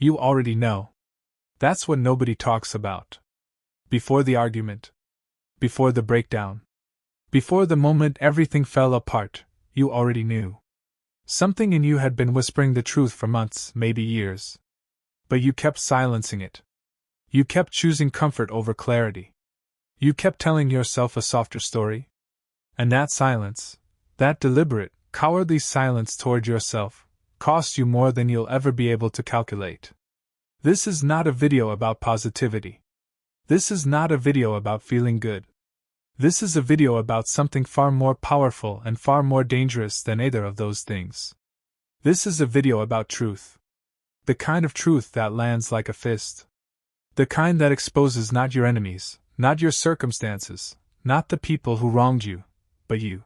You already know. That's what nobody talks about. Before the argument. Before the breakdown. Before the moment everything fell apart, you already knew. Something in you had been whispering the truth for months, maybe years. But you kept silencing it. You kept choosing comfort over clarity. You kept telling yourself a softer story. And that silence, that deliberate, cowardly silence toward yourself, cost you more than you'll ever be able to calculate. This is not a video about positivity. This is not a video about feeling good. This is a video about something far more powerful and far more dangerous than either of those things. This is a video about truth. The kind of truth that lands like a fist. The kind that exposes not your enemies, not your circumstances, not the people who wronged you, but you.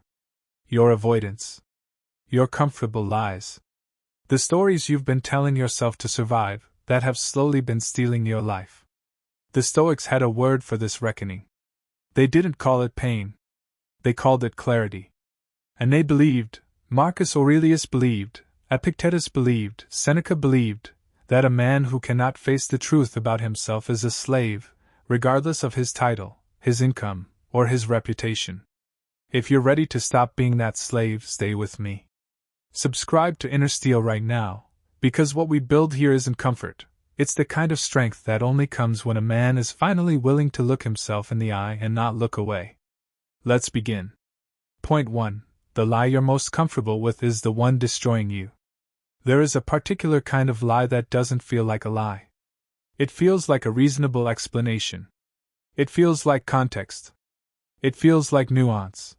Your avoidance. Your comfortable lies. The stories you've been telling yourself to survive, that have slowly been stealing your life. The Stoics had a word for this reckoning. They didn't call it pain. They called it clarity. And they believed, Marcus Aurelius believed, Epictetus believed, Seneca believed, that a man who cannot face the truth about himself is a slave, regardless of his title, his income, or his reputation. If you're ready to stop being that slave, stay with me. Subscribe to Inner Steel right now, because what we build here isn't comfort. It's the kind of strength that only comes when a man is finally willing to look himself in the eye and not look away. Let's begin. Point 1. The lie you're most comfortable with is the one destroying you. There is a particular kind of lie that doesn't feel like a lie. It feels like a reasonable explanation. It feels like context. It feels like nuance.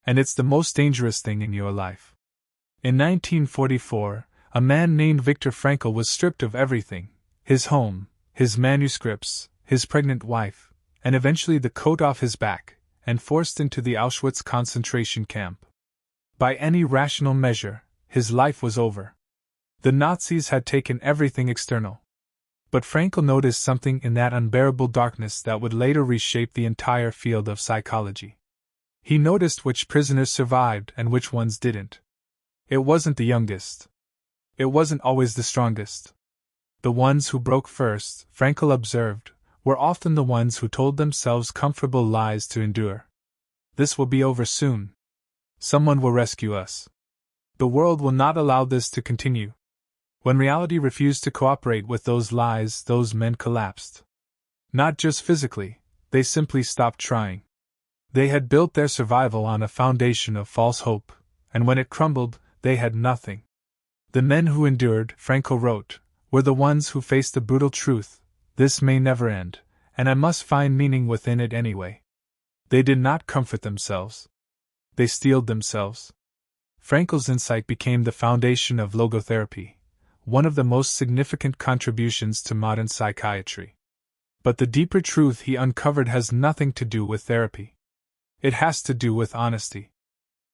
And it's the most dangerous thing in your life. In 1944, a man named Viktor Frankl was stripped of everything: his home, his manuscripts, his pregnant wife, and eventually the coat off his back, and forced into the Auschwitz concentration camp. By any rational measure, his life was over. The Nazis had taken everything external. But Frankl noticed something in that unbearable darkness that would later reshape the entire field of psychology. He noticed which prisoners survived and which ones didn't. It wasn't the youngest. It wasn't always the strongest. The ones who broke first, Frankl observed, were often the ones who told themselves comfortable lies to endure. This will be over soon. Someone will rescue us. The world will not allow this to continue. When reality refused to cooperate with those lies, those men collapsed. Not just physically, they simply stopped trying. They had built their survival on a foundation of false hope, and when it crumbled, they had nothing. The men who endured, Frankl wrote, were the ones who faced the brutal truth: this may never end, and I must find meaning within it anyway. They did not comfort themselves. They steeled themselves. Frankl's insight became the foundation of logotherapy, one of the most significant contributions to modern psychiatry. But the deeper truth he uncovered has nothing to do with therapy. It has to do with honesty.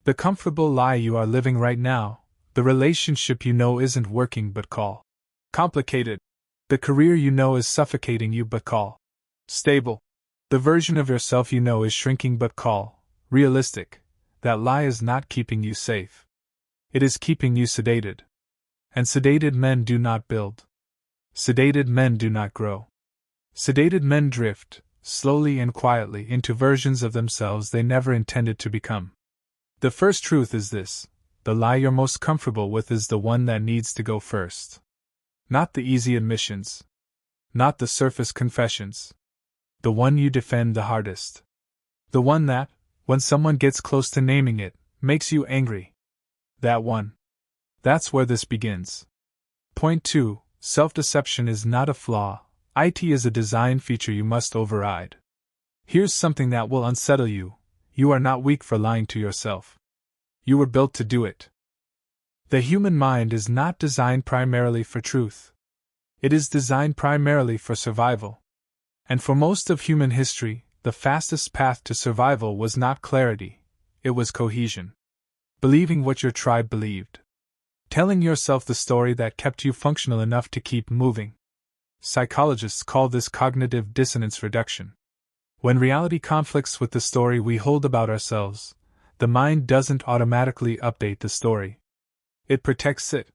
The comfortable lie you are living right now, the relationship you know isn't working but call complicated, the career you know is suffocating you but call stable, the version of yourself you know is shrinking but call realistic, that lie is not keeping you safe. It is keeping you sedated. And sedated men do not build. Sedated men do not grow. Sedated men drift, slowly and quietly, into versions of themselves they never intended to become. The first truth is this: the lie you're most comfortable with is the one that needs to go first. Not the easy admissions. Not the surface confessions. The one you defend the hardest. The one that, when someone gets close to naming it, makes you angry. That one. That's where this begins. Point 2. Self-deception is not a flaw. It is a design feature you must override. Here's something that will unsettle you. You are not weak for lying to yourself. You were built to do it. The human mind is not designed primarily for truth. It is designed primarily for survival. And for most of human history, the fastest path to survival was not clarity, it was cohesion. Believing what your tribe believed. Telling yourself the story that kept you functional enough to keep moving. Psychologists call this cognitive dissonance reduction. When reality conflicts with the story we hold about ourselves, the mind doesn't automatically update the story. It protects it.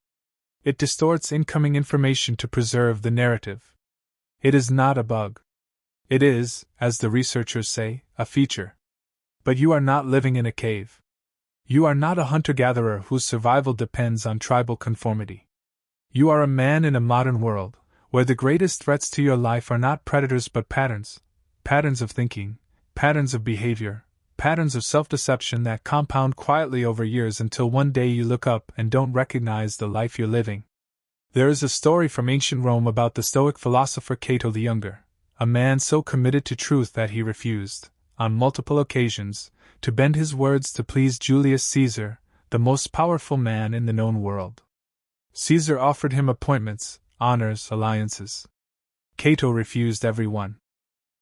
It distorts incoming information to preserve the narrative. It is not a bug. It is, as the researchers say, a feature. But you are not living in a cave. You are not a hunter-gatherer whose survival depends on tribal conformity. You are a man in a modern world, where the greatest threats to your life are not predators but patterns. Patterns of thinking, patterns of behavior, patterns of self-deception that compound quietly over years until one day you look up and don't recognize the life you're living. There is a story from ancient Rome about the Stoic philosopher Cato the Younger, a man so committed to truth that he refused, on multiple occasions, to bend his words to please Julius Caesar, the most powerful man in the known world. Caesar offered him appointments, honors, alliances. Cato refused every one.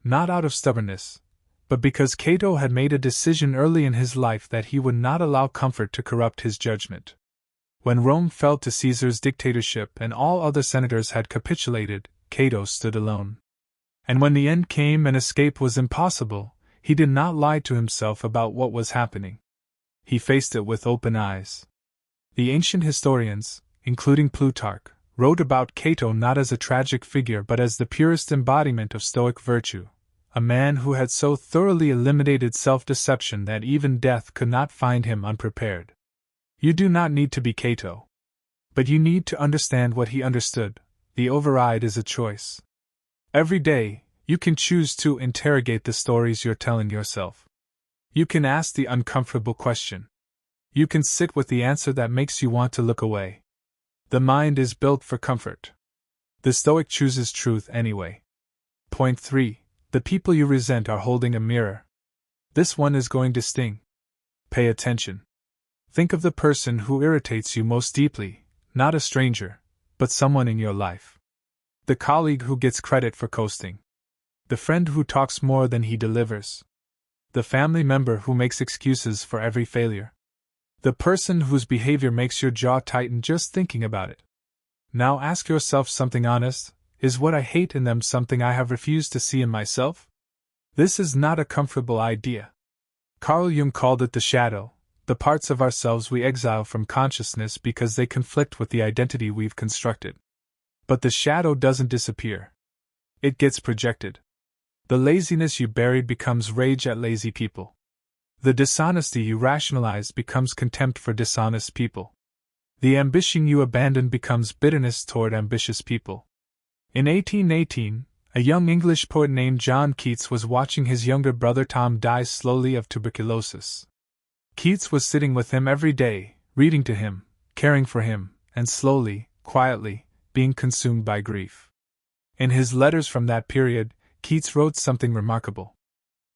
Not out of stubbornness, but because Cato had made a decision early in his life that he would not allow comfort to corrupt his judgment. When Rome fell to Caesar's dictatorship and all other senators had capitulated, Cato stood alone. And when the end came and escape was impossible, he did not lie to himself about what was happening. He faced it with open eyes. The ancient historians, including Plutarch, wrote about Cato not as a tragic figure but as the purest embodiment of Stoic virtue, a man who had so thoroughly eliminated self-deception that even death could not find him unprepared. You do not need to be Cato. But you need to understand what he understood. The override is a choice. Every day, you can choose to interrogate the stories you're telling yourself. You can ask the uncomfortable question. You can sit with the answer that makes you want to look away. The mind is built for comfort. The Stoic chooses truth anyway. Point 3. The people you resent are holding a mirror. This one is going to sting. Pay attention. Think of the person who irritates you most deeply, not a stranger, but someone in your life. The colleague who gets credit for coasting. The friend who talks more than he delivers. The family member who makes excuses for every failure. The person whose behavior makes your jaw tighten just thinking about it. Now ask yourself something honest. Is what I hate in them something I have refused to see in myself? This is not a comfortable idea. Carl Jung called it the shadow, the parts of ourselves we exile from consciousness because they conflict with the identity we've constructed. But the shadow doesn't disappear. It gets projected. The laziness you buried becomes rage at lazy people. The dishonesty you rationalized becomes contempt for dishonest people. The ambition you abandoned becomes bitterness toward ambitious people. In 1818, a young English poet named John Keats was watching his younger brother Tom die slowly of tuberculosis. Keats was sitting with him every day, reading to him, caring for him, and slowly, quietly, being consumed by grief. In his letters from that period, Keats wrote something remarkable.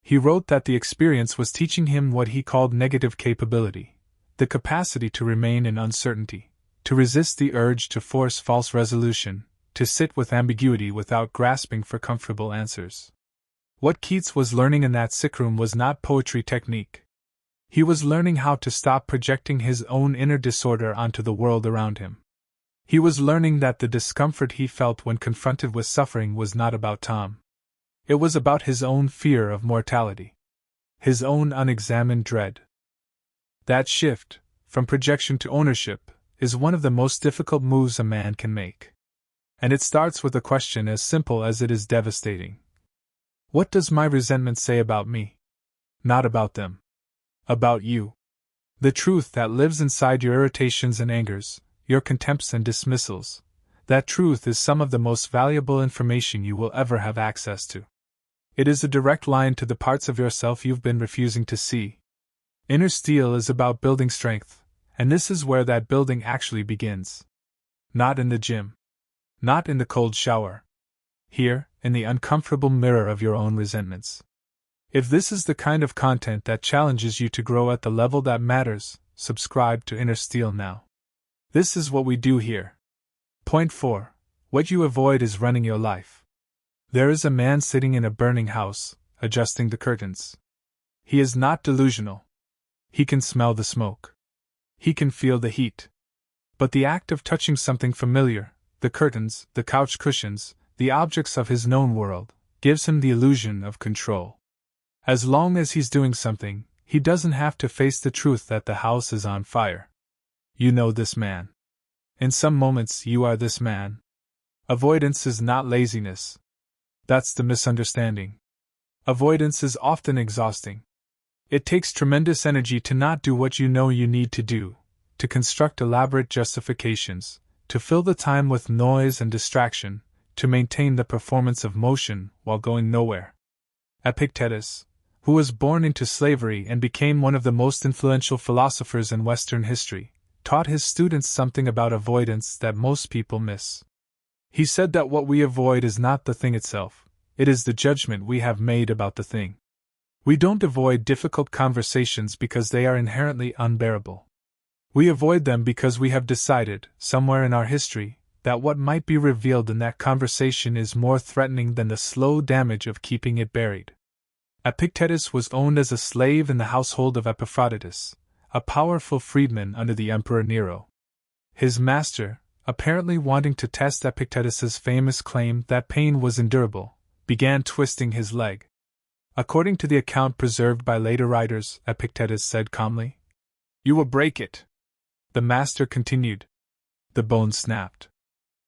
He wrote that the experience was teaching him what he called negative capability, the capacity to remain in uncertainty, to resist the urge to force false resolution, to sit with ambiguity without grasping for comfortable answers. What Keats was learning in that sickroom was not poetry technique. He was learning how to stop projecting his own inner disorder onto the world around him. He was learning that the discomfort he felt when confronted with suffering was not about Tom. It was about his own fear of mortality. His own unexamined dread. That shift, from projection to ownership, is one of the most difficult moves a man can make. And it starts with a question as simple as it is devastating. What does my resentment say about me? Not about them. About you. The truth that lives inside your irritations and angers, your contempts and dismissals, that truth is some of the most valuable information you will ever have access to. It is a direct line to the parts of yourself you've been refusing to see. Inner steel is about building strength, and this is where that building actually begins. Not in the gym. Not in the cold shower. Here, in the uncomfortable mirror of your own resentments. If this is the kind of content that challenges you to grow at the level that matters, subscribe to Inner Steel now. This is what we do here. Point 4. What you avoid is running your life. There is a man sitting in a burning house, adjusting the curtains. He is not delusional. He can smell the smoke. He can feel the heat. But the act of touching something familiar, the curtains, the couch cushions, the objects of his known world, gives him the illusion of control. As long as he's doing something, he doesn't have to face the truth that the house is on fire. You know this man. In some moments, you are this man. Avoidance is not laziness. That's the misunderstanding. Avoidance is often exhausting. It takes tremendous energy to not do what you know you need to do, to construct elaborate justifications, to fill the time with noise and distraction, to maintain the performance of motion while going nowhere. Epictetus, who was born into slavery and became one of the most influential philosophers in Western history, taught his students something about avoidance that most people miss. He said that what we avoid is not the thing itself, it is the judgment we have made about the thing. We don't avoid difficult conversations because they are inherently unbearable. We avoid them because we have decided, somewhere in our history, that what might be revealed in that conversation is more threatening than the slow damage of keeping it buried. Epictetus was owned as a slave in the household of Epaphroditus, a powerful freedman under the Emperor Nero. His master, apparently wanting to test Epictetus's famous claim that pain was endurable, began twisting his leg. According to the account preserved by later writers, Epictetus said calmly, "You will break it." The master continued. "The bone snapped."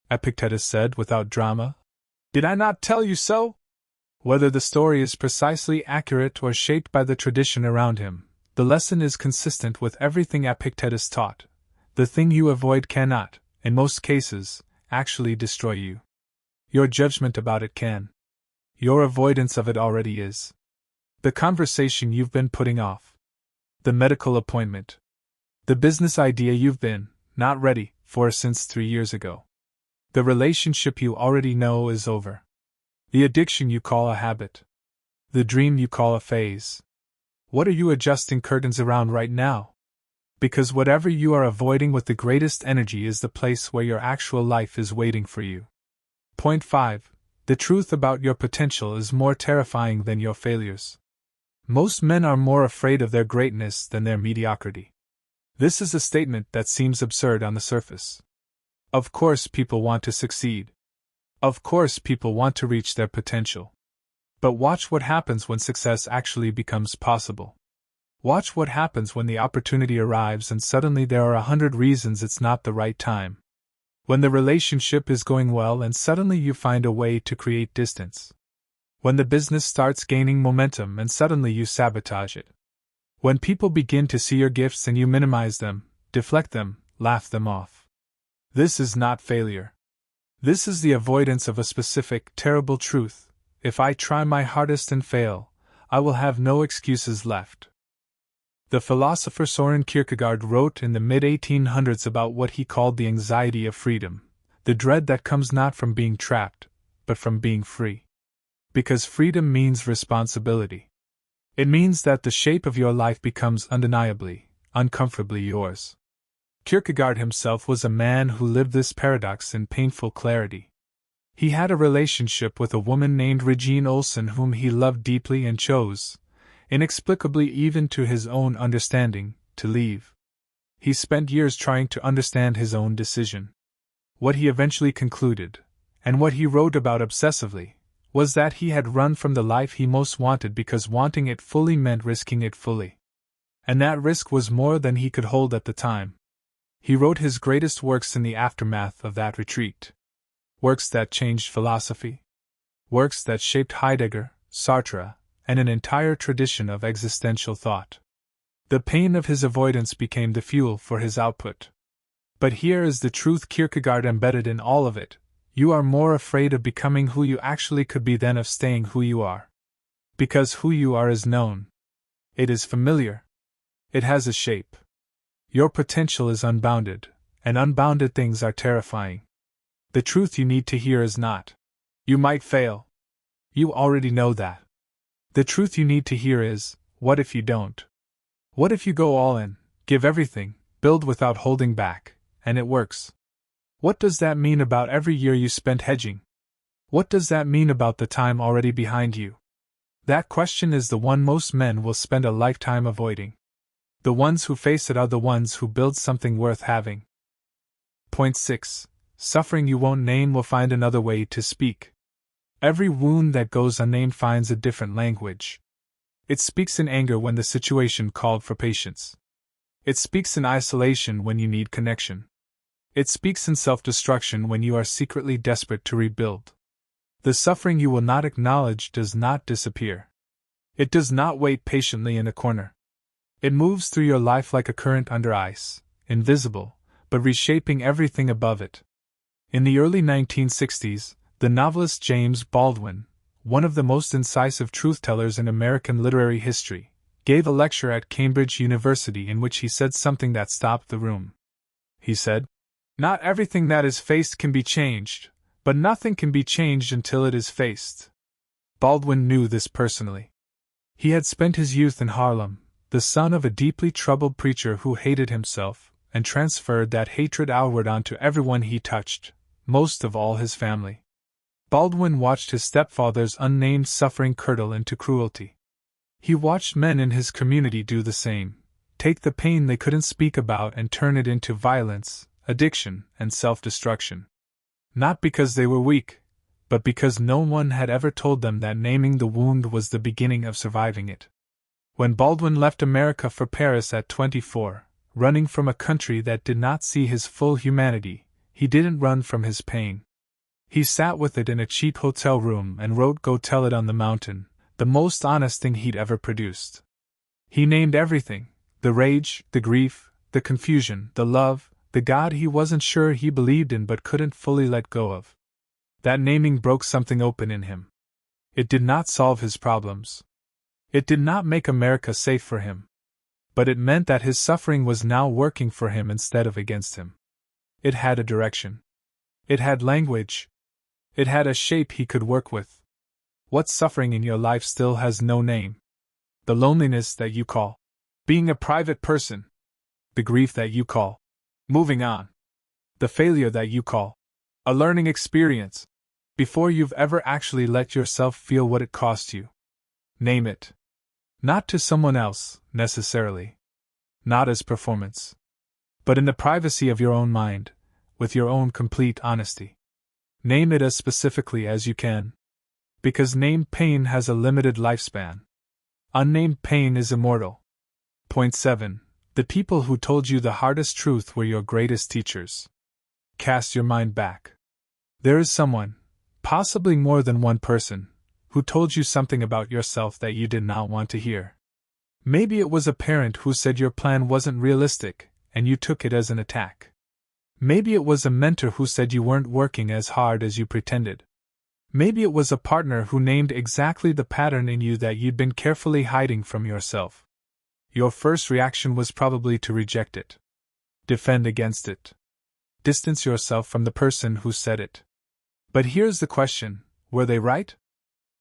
Epictetus said without drama, "Did I not tell you so?" Whether the story is precisely accurate or shaped by the tradition around him, the lesson is consistent with everything Epictetus taught. The thing you avoid cannot, in most cases, actually destroy you. Your judgment about it can. Your avoidance of it already is. The conversation you've been putting off. The medical appointment. The business idea you've been, not ready for since 3 years ago. The relationship you already know is over. The addiction you call a habit. The dream you call a phase. What are you adjusting curtains around right now? Because whatever you are avoiding with the greatest energy is the place where your actual life is waiting for you. Point 5. The truth about your potential is more terrifying than your failures. Most men are more afraid of their greatness than their mediocrity. This is a statement that seems absurd on the surface. Of course, people want to succeed. Of course, people want to reach their potential. But watch what happens when success actually becomes possible. Watch what happens when the opportunity arrives and suddenly there are 100 reasons it's not the right time. When the relationship is going well and suddenly you find a way to create distance. When the business starts gaining momentum and suddenly you sabotage it. When people begin to see your gifts and you minimize them, deflect them, laugh them off. This is not failure. This is the avoidance of a specific, terrible truth. If I try my hardest and fail, I will have no excuses left. The philosopher Søren Kierkegaard wrote in the mid-1800s about what he called the anxiety of freedom, the dread that comes not from being trapped, but from being free. Because freedom means responsibility. It means that the shape of your life becomes undeniably, uncomfortably yours. Kierkegaard himself was a man who lived this paradox in painful clarity. He had a relationship with a woman named Regine Olsen whom he loved deeply and chose, inexplicably even to his own understanding, to leave. He spent years trying to understand his own decision. What he eventually concluded, and what he wrote about obsessively, was that he had run from the life he most wanted because wanting it fully meant risking it fully. And that risk was more than he could hold at the time. He wrote his greatest works in the aftermath of that retreat. Works that changed philosophy. Works that shaped Heidegger, Sartre, and an entire tradition of existential thought. The pain of his avoidance became the fuel for his output. But here is the truth Kierkegaard embedded in all of it: you are more afraid of becoming who you actually could be than of staying who you are. Because who you are is known. It is familiar. It has a shape. Your potential is unbounded, and unbounded things are terrifying. The truth you need to hear is not, "You might fail." You already know that. The truth you need to hear is, what if you don't? What if you go all in, give everything, build without holding back, and it works? What does that mean about every year you spent hedging? What does that mean about the time already behind you? That question is the one most men will spend a lifetime avoiding. The ones who face it are the ones who build something worth having. Point 6. Suffering you won't name will find another way to speak. Every wound that goes unnamed finds a different language. It speaks in anger when the situation called for patience. It speaks in isolation when you need connection. It speaks in self-destruction when you are secretly desperate to rebuild. The suffering you will not acknowledge does not disappear. It does not wait patiently in a corner. It moves through your life like a current under ice, invisible, but reshaping everything above it. In the early 1960s, the novelist James Baldwin, one of the most incisive truth-tellers in American literary history, gave a lecture at Cambridge University in which he said something that stopped the room. He said, "Not everything that is faced can be changed, but nothing can be changed until it is faced." Baldwin knew this personally. He had spent his youth in Harlem, the son of a deeply troubled preacher who hated himself, and transferred that hatred outward onto everyone he touched, most of all his family. Baldwin watched his stepfather's unnamed suffering curdle into cruelty. He watched men in his community do the same, take the pain they couldn't speak about and turn it into violence, addiction, and self-destruction. Not because they were weak, but because no one had ever told them that naming the wound was the beginning of surviving it. When Baldwin left America for Paris at 24, running from a country that did not see his full humanity, he didn't run from his pain. He sat with it in a cheap hotel room and wrote "Go Tell It on the Mountain," the most honest thing he'd ever produced. He named everything: the rage, the grief, the confusion, the love, the God he wasn't sure he believed in but couldn't fully let go of. That naming broke something open in him. It did not solve his problems. It did not make America safe for him. But it meant that his suffering was now working for him instead of against him. It had a direction. It had language. It had a shape he could work with. What suffering in your life still has no name? The loneliness that you call being a private person. The grief that you call moving on. The failure that you call a learning experience. Before you've ever actually let yourself feel what it cost you. Name it. Not to someone else, necessarily. Not as performance. But in the privacy of your own mind, with your own complete honesty. Name it as specifically as you can. Because named pain has a limited lifespan. Unnamed pain is immortal. Point 7. The people who told you the hardest truth were your greatest teachers. Cast your mind back. There is someone, possibly more than one person, who told you something about yourself that you did not want to hear. Maybe it was a parent who said your plan wasn't realistic, and you took it as an attack. Maybe it was a mentor who said you weren't working as hard as you pretended. Maybe it was a partner who named exactly the pattern in you that you'd been carefully hiding from yourself. Your first reaction was probably to reject it. Defend against it. Distance yourself from the person who said it. But here's the question, were they right?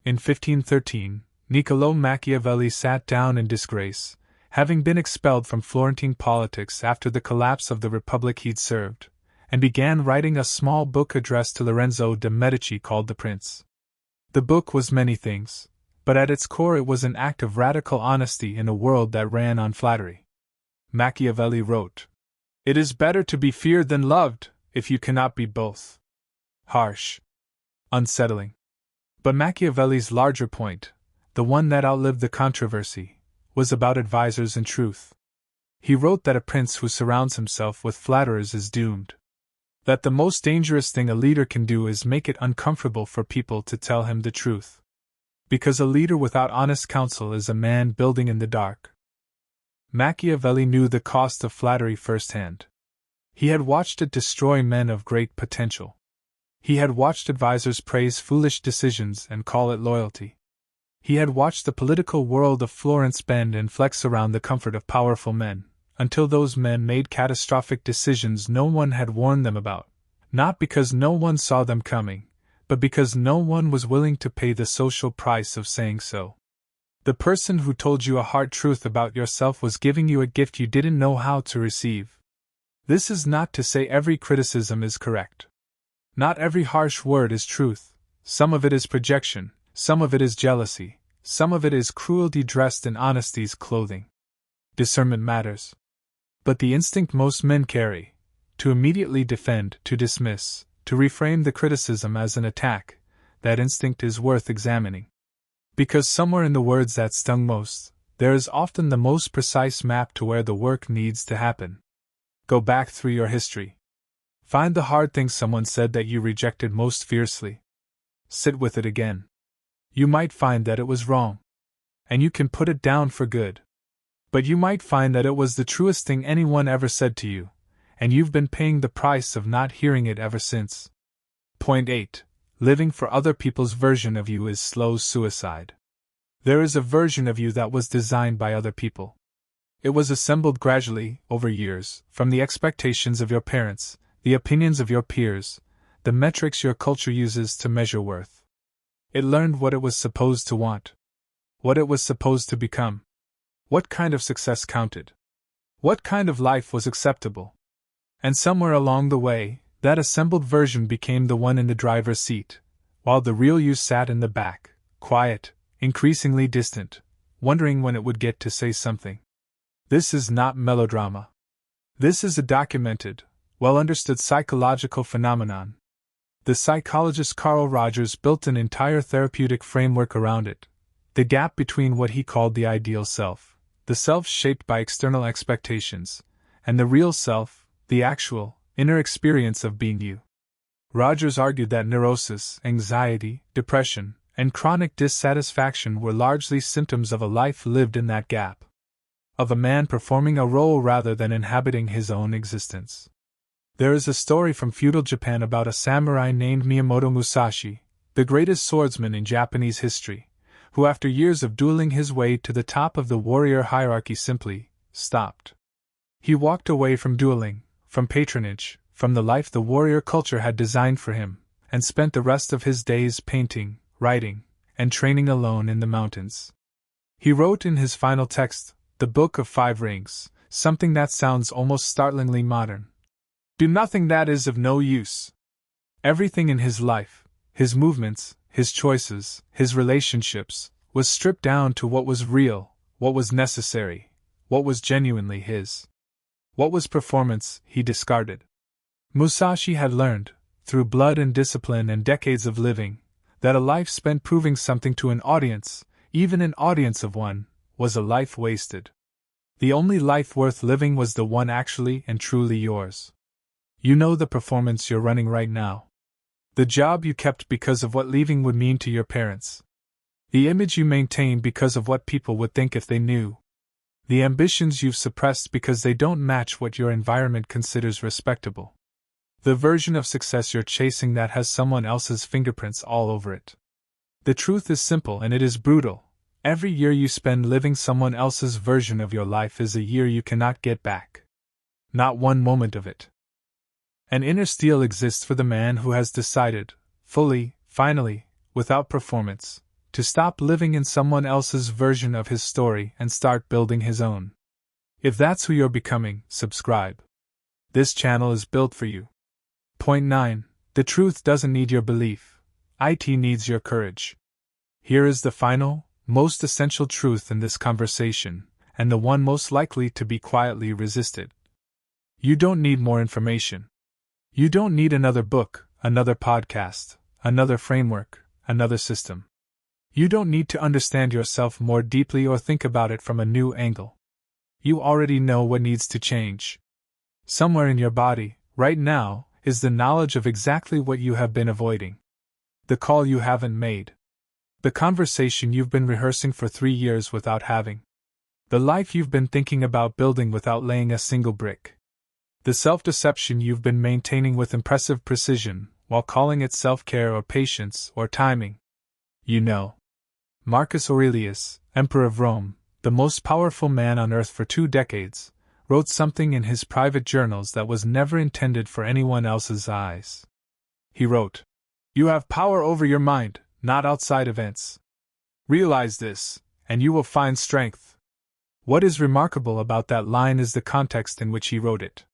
In 1513, Niccolò Machiavelli sat down in disgrace, having been expelled from Florentine politics after the collapse of the republic he'd served, and began writing a small book addressed to Lorenzo de' Medici called The Prince. The book was many things, but at its core it was an act of radical honesty in a world that ran on flattery. Machiavelli wrote, "It is better to be feared than loved, if you cannot be both." Harsh. Unsettling. But Machiavelli's larger point, the one that outlived the controversy, was about advisors and truth. He wrote that a prince who surrounds himself with flatterers is doomed. That the most dangerous thing a leader can do is make it uncomfortable for people to tell him the truth. Because a leader without honest counsel is a man building in the dark. Machiavelli knew the cost of flattery firsthand. He had watched it destroy men of great potential. He had watched advisors praise foolish decisions and call it loyalty. He had watched the political world of Florence bend and flex around the comfort of powerful men, until those men made catastrophic decisions no one had warned them about, not because no one saw them coming, but because no one was willing to pay the social price of saying so. The person who told you a hard truth about yourself was giving you a gift you didn't know how to receive. This is not to say every criticism is correct. Not every harsh word is truth. Some of it is projection, some of it is jealousy, some of it is cruelty dressed in honesty's clothing. Discernment matters. But the instinct most men carry, to immediately defend, to dismiss, to reframe the criticism as an attack, that instinct is worth examining. Because somewhere in the words that stung most, there is often the most precise map to where the work needs to happen. Go back through your history. Find the hard thing someone said that you rejected most fiercely. Sit with it again. You might find that it was wrong, and you can put it down for good. But you might find that it was the truest thing anyone ever said to you, and you've been paying the price of not hearing it ever since. Point 8. Living for other people's version of you is slow suicide. There is a version of you that was designed by other people. It was assembled gradually, over years, from the expectations of your parents, the opinions of your peers, the metrics your culture uses to measure worth. It learned what it was supposed to want, what it was supposed to become, what kind of success counted, what kind of life was acceptable. And somewhere along the way, that assembled version became the one in the driver's seat, while the real you sat in the back, quiet, increasingly distant, wondering when it would get to say something. This is not melodrama. This is a documented, well-understood psychological phenomenon. The psychologist Carl Rogers built an entire therapeutic framework around it, the gap between what he called the ideal self, the self shaped by external expectations, and the real self, the actual, inner experience of being you. Rogers argued that neurosis, anxiety, depression, and chronic dissatisfaction were largely symptoms of a life lived in that gap, of a man performing a role rather than inhabiting his own existence. There is a story from feudal Japan about a samurai named Miyamoto Musashi, the greatest swordsman in Japanese history, who after years of dueling his way to the top of the warrior hierarchy simply stopped. He walked away from dueling, from patronage, from the life the warrior culture had designed for him, and spent the rest of his days painting, writing, and training alone in the mountains. He wrote in his final text, The Book of Five Rings, something that sounds almost startlingly modern. Do nothing that is of no use. Everything in his life, his movements, his choices, his relationships, was stripped down to what was real, what was necessary, what was genuinely his. What was performance, he discarded. Musashi had learned, through blood and discipline and decades of living, that a life spent proving something to an audience, even an audience of one, was a life wasted. The only life worth living was the one actually and truly yours. You know the performance you're running right now. The job you kept because of what leaving would mean to your parents. The image you maintained because of what people would think if they knew. The ambitions you've suppressed because they don't match what your environment considers respectable. The version of success you're chasing that has someone else's fingerprints all over it. The truth is simple and it is brutal. Every year you spend living someone else's version of your life is a year you cannot get back. Not one moment of it. An inner steel exists for the man who has decided, fully, finally, without performance, to stop living in someone else's version of his story and start building his own. If that's who you're becoming, subscribe. This channel is built for you. Point 9. The truth doesn't need your belief. It needs your courage. Here is the final, most essential truth in this conversation, and the one most likely to be quietly resisted. You don't need more information. You don't need another book, another podcast, another framework, another system. You don't need to understand yourself more deeply or think about it from a new angle. You already know what needs to change. Somewhere in your body, right now, is the knowledge of exactly what you have been avoiding. The call you haven't made. The conversation you've been rehearsing for 3 years without having. The life you've been thinking about building without laying a single brick. The self-deception you've been maintaining with impressive precision, while calling it self-care or patience or timing. You know. Marcus Aurelius, Emperor of Rome, the most powerful man on earth for 2 decades, wrote something in his private journals that was never intended for anyone else's eyes. He wrote, "You have power over your mind, not outside events. Realize this, and you will find strength." What is remarkable about that line is the context in which he wrote it.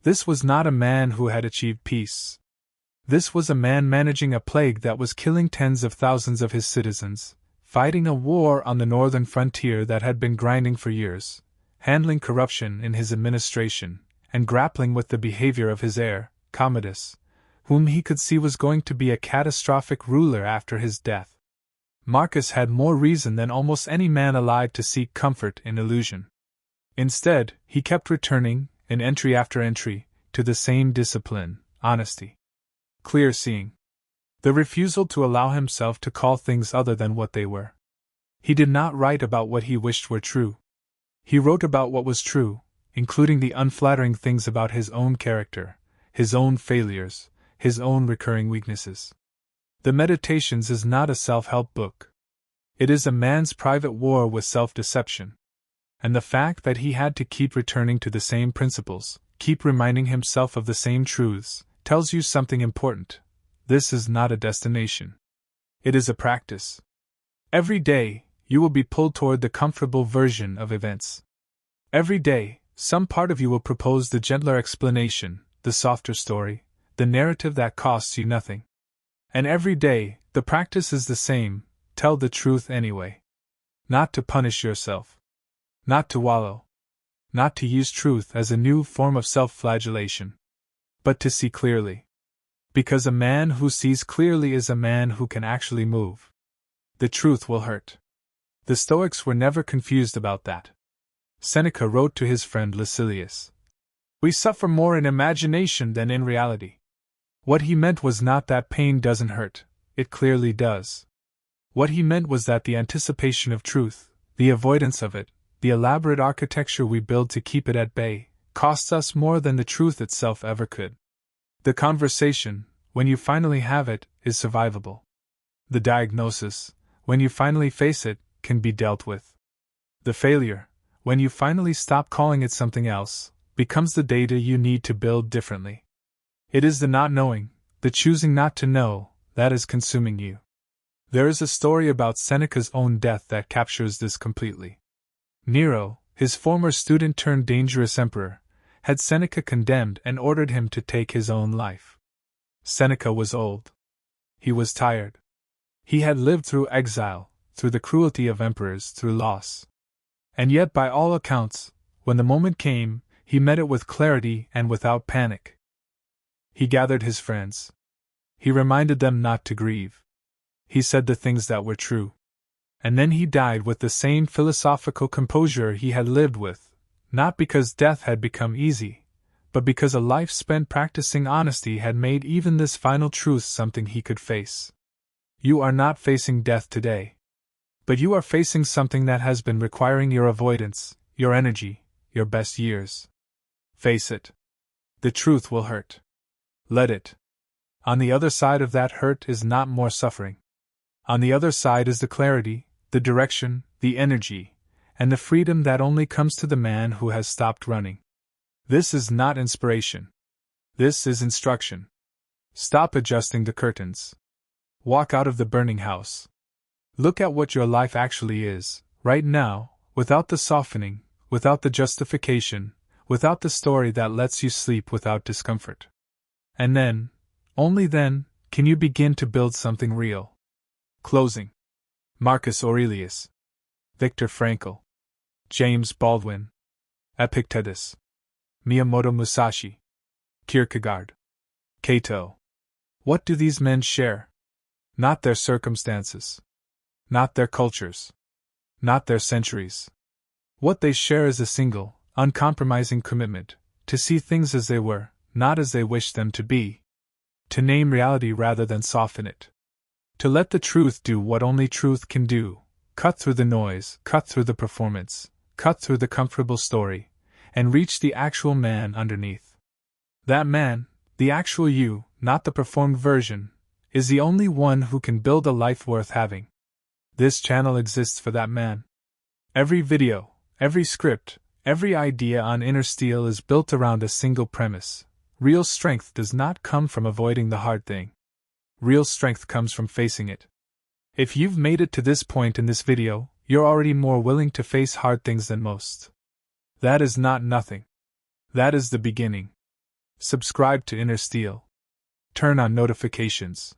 This was not a man who had achieved peace. This was a man managing a plague that was killing tens of thousands of his citizens, fighting a war on the northern frontier that had been grinding for years, handling corruption in his administration, and grappling with the behavior of his heir, Commodus, whom he could see was going to be a catastrophic ruler after his death. Marcus had more reason than almost any man alive to seek comfort in illusion. Instead, he kept returning, in entry after entry, to the same discipline, honesty, clear seeing, the refusal to allow himself to call things other than what they were. He did not write about what he wished were true. He wrote about what was true, including the unflattering things about his own character, his own failures, his own recurring weaknesses. The Meditations is not a self-help book. It is a man's private war with self-deception. And the fact that he had to keep returning to the same principles, keep reminding himself of the same truths, tells you something important. This is not a destination. It is a practice. Every day, you will be pulled toward the comfortable version of events. Every day, some part of you will propose the gentler explanation, the softer story, the narrative that costs you nothing. And every day, the practice is the same: tell the truth anyway. Not to punish yourself. Not to wallow. Not to use truth as a new form of self-flagellation. But to see clearly. Because a man who sees clearly is a man who can actually move. The truth will hurt. The Stoics were never confused about that. Seneca wrote to his friend Lucilius, "We suffer more in imagination than in reality." What he meant was not that pain doesn't hurt, it clearly does. What he meant was that the anticipation of truth, the avoidance of it, the elaborate architecture we build to keep it at bay, costs us more than the truth itself ever could. The conversation, when you finally have it, is survivable. The diagnosis, when you finally face it, can be dealt with. The failure, when you finally stop calling it something else, becomes the data you need to build differently. It is the not knowing, the choosing not to know, that is consuming you. There is a story about Seneca's own death that captures this completely. Nero, his former student turned dangerous emperor, had Seneca condemned and ordered him to take his own life. Seneca was old. He was tired. He had lived through exile, through the cruelty of emperors, through loss. And yet, by all accounts, when the moment came, he met it with clarity and without panic. He gathered his friends. He reminded them not to grieve. He said the things that were true. And then he died with the same philosophical composure he had lived with, not because death had become easy, but because a life spent practicing honesty had made even this final truth something he could face. You are not facing death today. But you are facing something that has been requiring your avoidance, your energy, your best years. Face it. The truth will hurt. Let it. On the other side of that hurt is not more suffering. On the other side is the clarity, the direction, the energy, and the freedom that only comes to the man who has stopped running. This is not inspiration. This is instruction. Stop adjusting the curtains. Walk out of the burning house. Look at what your life actually is, right now, without the softening, without the justification, without the story that lets you sleep without discomfort. And then, only then, can you begin to build something real. Closing. Marcus Aurelius. Viktor Frankl. James Baldwin. Epictetus. Miyamoto Musashi. Kierkegaard. Cato. What do these men share? Not their circumstances. Not their cultures. Not their centuries. What they share is a single, uncompromising commitment to see things as they were, not as they wished them to be. To name reality rather than soften it. To let the truth do what only truth can do, cut through the noise, cut through the performance, cut through the comfortable story, and reach the actual man underneath. That man, the actual you, not the performed version, is the only one who can build a life worth having. This channel exists for that man. Every video, every script, every idea on Inner Steel is built around a single premise. Real strength does not come from avoiding the hard thing. Real strength comes from facing it. If you've made it to this point in this video, you're already more willing to face hard things than most. That is not nothing. That is the beginning. Subscribe to Inner Steel. Turn on notifications.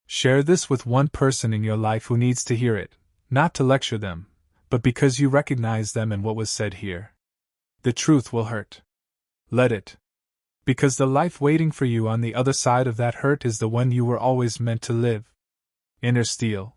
Share this with one person in your life who needs to hear it, not to lecture them, but because you recognize them in what was said here. The truth will hurt. Let it. Because the life waiting for you on the other side of that hurt is the one you were always meant to live. Inner Steel.